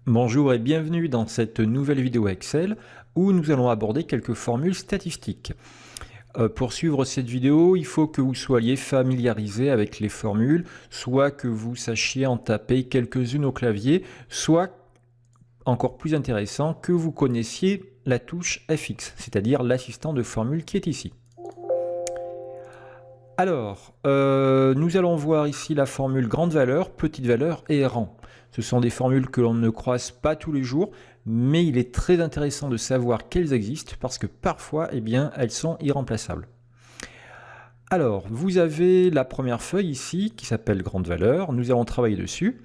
Bonjour et bienvenue dans cette nouvelle vidéo Excel où nous allons aborder quelques formules statistiques. Pour suivre cette vidéo, il faut que vous soyez familiarisé avec les formules, soit que vous sachiez en taper quelques-unes au clavier, soit, encore plus intéressant, que vous connaissiez la touche FX, c'est-à-dire l'assistant de formule qui est ici. Alors, nous allons voir ici la formule grande valeur, petite valeur et rang. Ce sont des formules que l'on ne croise pas tous les jours, mais il est très intéressant de savoir qu'elles existent parce que parfois, eh bien, elles sont irremplaçables. Alors, vous avez la première feuille ici qui s'appelle grande valeur. Nous allons travailler dessus.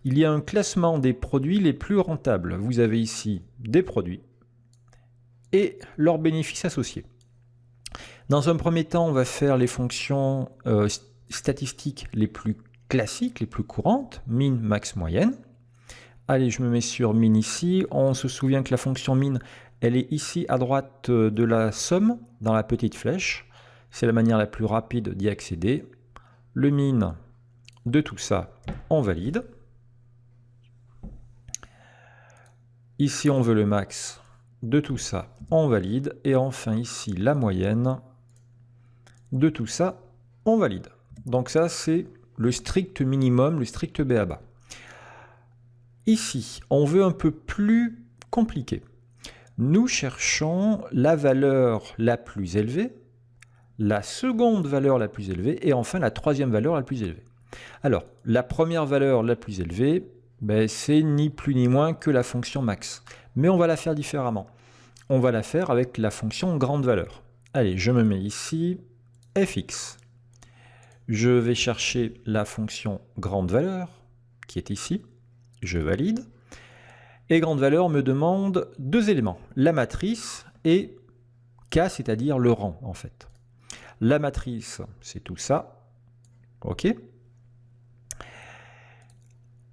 Il y a un classement des produits les plus rentables. Vous avez ici des produits et leurs bénéfices associés. Dans un premier temps, on va faire les fonctions statistiques les plus classiques, les plus courantes, min, max, moyenne. Allez, je me mets sur min ici. On se souvient que la fonction min, elle est ici à droite de la somme, dans la petite flèche. C'est la manière la plus rapide d'y accéder. Le min de tout ça, on valide. Ici, on veut le max de tout ça, on valide. Et enfin, ici, la moyenne de tout ça, on valide. Donc ça, c'est le strict minimum, le strict b.a.-ba. Ici, on veut un peu plus compliqué. Nous cherchons la valeur la plus élevée, la seconde valeur la plus élevée et enfin la troisième valeur la plus élevée. Alors, la première valeur la plus élevée, c'est ni plus ni moins que la fonction max. Mais on va la faire différemment. On va la faire avec la fonction grande valeur. Allez, je me mets ici, fx. Je vais chercher la fonction grande valeur, qui est ici. Je valide. Et grande valeur me demande deux éléments, la matrice et K, c'est-à-dire le rang, en fait. La matrice, c'est tout ça. OK.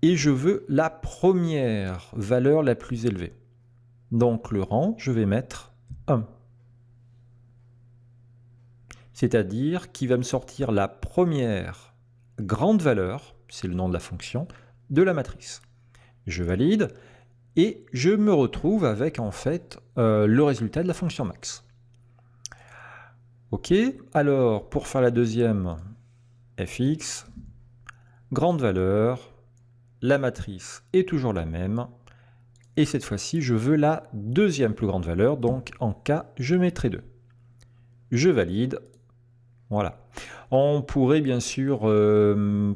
Et je veux la première valeur la plus élevée. Donc le rang, je vais mettre 1. C'est-à-dire qu'il va me sortir la première grande valeur, c'est le nom de la fonction, de la matrice. Je valide et je me retrouve avec en fait le résultat de la fonction max. Ok, alors pour faire la deuxième, fx, grande valeur, la matrice est toujours la même, et cette fois-ci je veux la deuxième plus grande valeur, donc en K je mettrai 2. Je valide, voilà. On pourrait bien sûr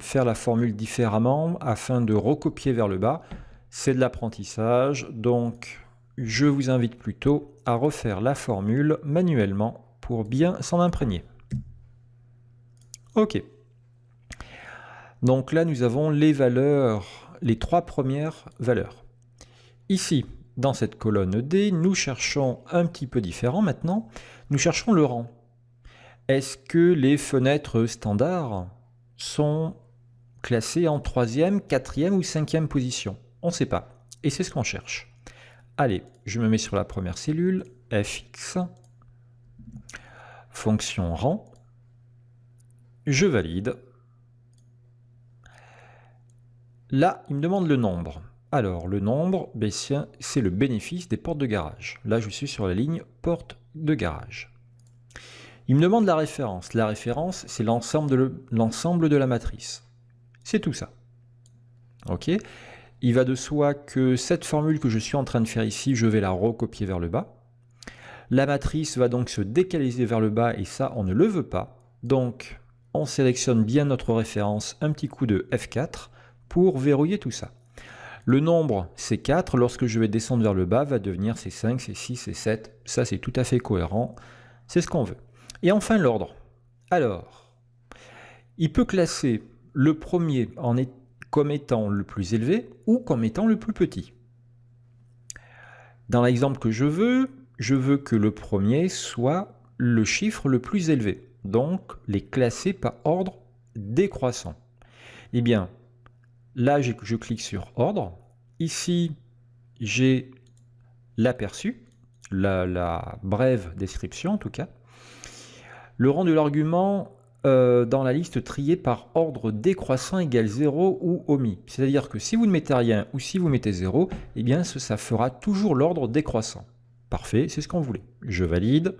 faire la formule différemment afin de recopier vers le bas. C'est de l'apprentissage, donc je vous invite plutôt à refaire la formule manuellement pour bien s'en imprégner. Ok. Donc là, nous avons les valeurs, les trois premières valeurs. Ici, dans cette colonne D, nous cherchons un petit peu différent maintenant. Nous cherchons le rang. Est-ce que les fenêtres standards sont classées en 3e, 4e ou 5e position? On ne sait pas. Et c'est ce qu'on cherche. Allez, je me mets sur la première cellule, fx, fonction rang, je valide. Là, il me demande le nombre. Alors, le nombre, c'est le bénéfice des portes de garage. Là, je suis sur la ligne porte de garage. Il me demande la référence. La référence, c'est l'ensemble de la matrice. C'est tout ça. Ok. Il va de soi que cette formule que je suis en train de faire ici, je vais la recopier vers le bas. La matrice va donc se décaliser vers le bas et ça, on ne le veut pas. Donc, on sélectionne bien notre référence, un petit coup de F4 pour verrouiller tout ça. Le nombre, c'est 4. Lorsque je vais descendre vers le bas, va devenir c'est 5, c'est 6, c'est 7. Ça, c'est tout à fait cohérent. C'est ce qu'on veut. Et enfin, l'ordre. Alors, il peut classer le premier comme étant le plus élevé ou comme étant le plus petit. Dans l'exemple que je veux que le premier soit le chiffre le plus élevé. Donc, les classer par ordre décroissant. Eh bien, là, je clique sur ordre. Ici, j'ai l'aperçu, la brève description en tout cas. Le rang de l'argument, dans la liste triée par ordre décroissant égale 0 ou omis. C'est-à-dire que si vous ne mettez rien ou si vous mettez 0, eh bien ça fera toujours l'ordre décroissant. Parfait, c'est ce qu'on voulait. Je valide,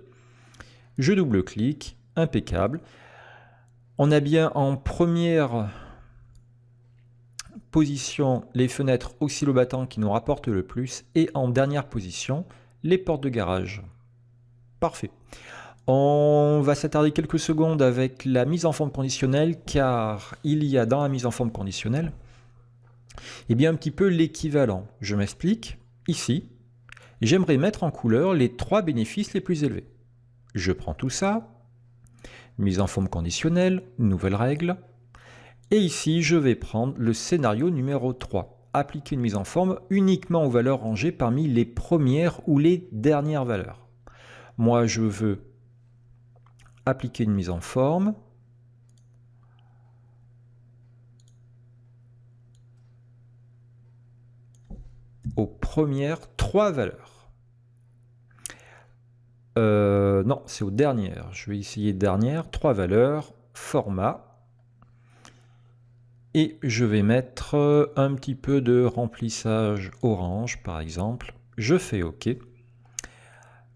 je double-clique, impeccable. On a bien en première position les fenêtres oscillobattantes qui nous rapportent le plus et en dernière position les portes de garage. Parfait. On va s'attarder quelques secondes avec la mise en forme conditionnelle car il y a dans la mise en forme conditionnelle eh bien un petit peu l'équivalent. Je m'explique. Ici, j'aimerais mettre en couleur les 3 bénéfices les plus élevés. Je prends tout ça, mise en forme conditionnelle, nouvelle règle, et ici je vais prendre le scénario numéro 3, appliquer une mise en forme uniquement aux valeurs rangées parmi les premières ou les dernières valeurs. Moi je veux appliquer une mise en forme aux premières 3 valeurs. Non, c'est aux dernières. Je vais essayer dernière, 3 valeurs, format. Et je vais mettre un petit peu de remplissage orange, par exemple. Je fais OK.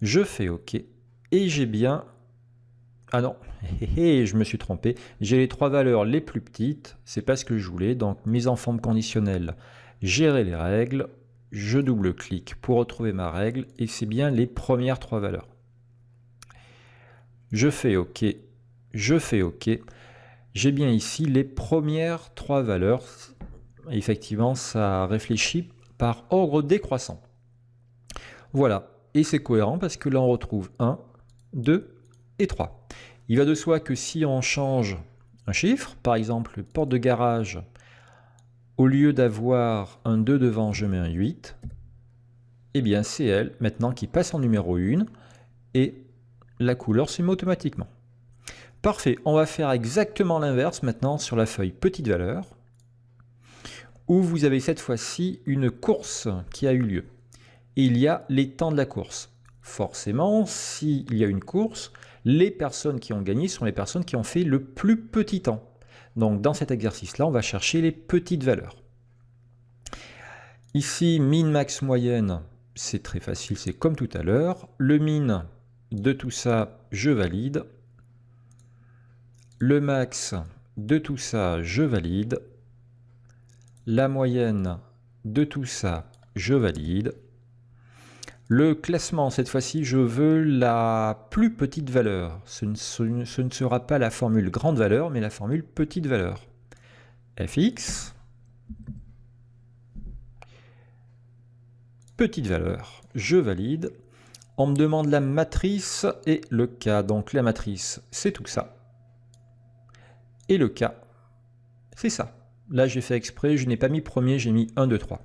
Je fais OK. Et j'ai bien... Ah non, je me suis trompé. J'ai les 3 valeurs les plus petites. C'est pas ce que je voulais. Donc, mise en forme conditionnelle, gérer les règles. Je double-clique pour retrouver ma règle. Et c'est bien les premières 3 valeurs. Je fais OK. Je fais OK. J'ai bien ici les premières 3 valeurs. Effectivement, ça réfléchit par ordre décroissant. Voilà. Et c'est cohérent parce que là, on retrouve 1, 2 et 3. Il va de soi que si on change un chiffre, par exemple, porte de garage, au lieu d'avoir un 2 devant, je mets un 8, eh bien, c'est elle, maintenant, qui passe en numéro 1 et la couleur se met automatiquement. Parfait, on va faire exactement l'inverse maintenant sur la feuille petite valeur, où vous avez cette fois-ci une course qui a eu lieu. Et il y a les temps de la course. Forcément, s'il y a une course, les personnes qui ont gagné sont les personnes qui ont fait le plus petit temps. Donc dans cet exercice-là, on va chercher les petites valeurs. Ici, min, max, moyenne, c'est très facile, c'est comme tout à l'heure. Le min de tout ça, je valide. Le max de tout ça, je valide. La moyenne de tout ça, je valide. Le classement, cette fois-ci, je veux la plus petite valeur. Ce ne sera pas la formule grande valeur, mais la formule petite valeur. fx, petite valeur, je valide. On me demande la matrice et le cas. Donc la matrice, c'est tout ça. Et le cas, c'est ça. Là, j'ai fait exprès, je n'ai pas mis premier, j'ai mis 1, 2, 3.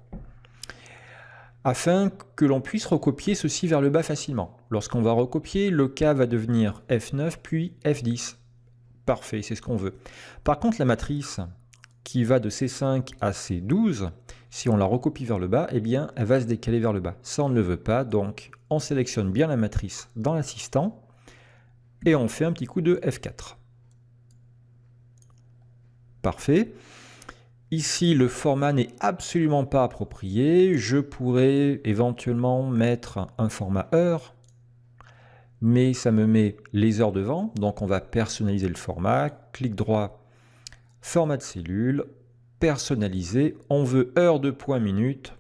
Afin que l'on puisse recopier ceci vers le bas facilement. Lorsqu'on va recopier, le cas va devenir F9 puis F10. Parfait, c'est ce qu'on veut. Par contre, la matrice qui va de C5 à C12, si on la recopie vers le bas, eh bien, elle va se décaler vers le bas. Ça, on ne le veut pas, donc on sélectionne bien la matrice dans l'assistant et on fait un petit coup de F4. Parfait. Ici, le format n'est absolument pas approprié. Je pourrais éventuellement mettre un format heure, mais ça me met les heures devant. Donc, on va personnaliser le format. Clic droit, format de cellule, personnaliser. On veut heure de point minute.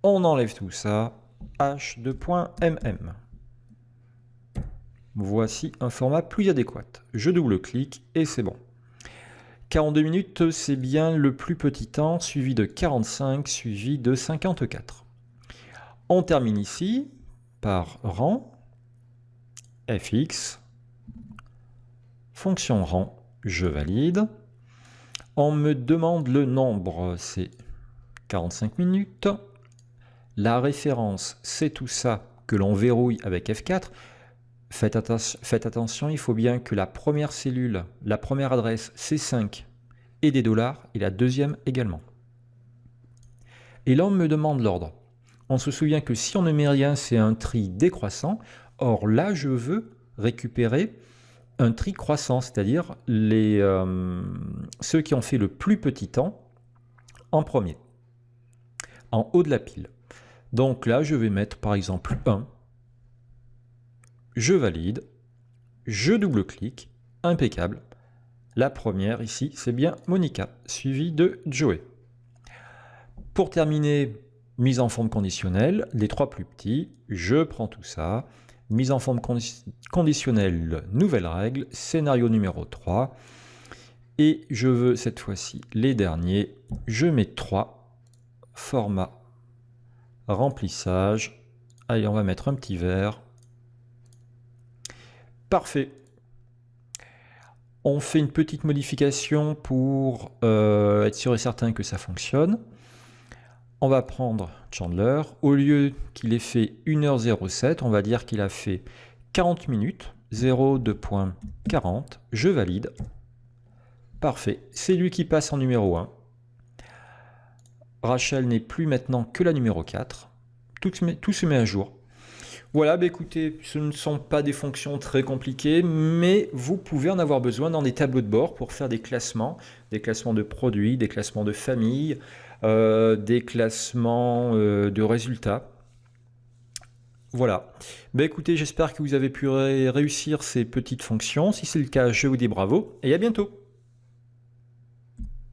On enlève tout ça. H de point mm. Voici un format plus adéquat. Je double-clique et c'est bon. 42 minutes, c'est bien le plus petit temps, suivi de 45, suivi de 54. On termine ici par rang, fx, fonction rang, je valide. On me demande le nombre, c'est 45 minutes. La référence, c'est tout ça que l'on verrouille avec F4. Faites attention, il faut bien que la première cellule, la première adresse, c'est 5 et des dollars, et la deuxième également. Et là, on me demande l'ordre. On se souvient que si on ne met rien, c'est un tri décroissant. Or là, je veux récupérer un tri croissant, c'est-à-dire ceux qui ont fait le plus petit temps en premier, en haut de la pile. Donc là, je vais mettre par exemple 1, je valide, je double-clique, impeccable. La première ici, c'est bien Monica, suivie de Joey. Pour terminer, mise en forme conditionnelle, les 3 plus petits, je prends tout ça, mise en forme conditionnelle, nouvelle règle, scénario numéro 3, et je veux cette fois-ci les derniers, je mets 3, format, remplissage, allez on va mettre un petit vert, parfait. On fait une petite modification pour être sûr et certain que ça fonctionne. On va prendre Chandler. Au lieu qu'il ait fait 1h07, on va dire qu'il a fait 40 minutes. 0,2.40. Je valide. Parfait. C'est lui qui passe en numéro 1. Rachel n'est plus maintenant que la numéro 4. Tout se met à jour. Voilà, bah écoutez, ce ne sont pas des fonctions très compliquées, mais vous pouvez en avoir besoin dans des tableaux de bord pour faire des classements de produits, des classements de familles, des classements de résultats. Voilà. Bah écoutez, j'espère que vous avez pu réussir ces petites fonctions. Si c'est le cas, je vous dis bravo et à bientôt.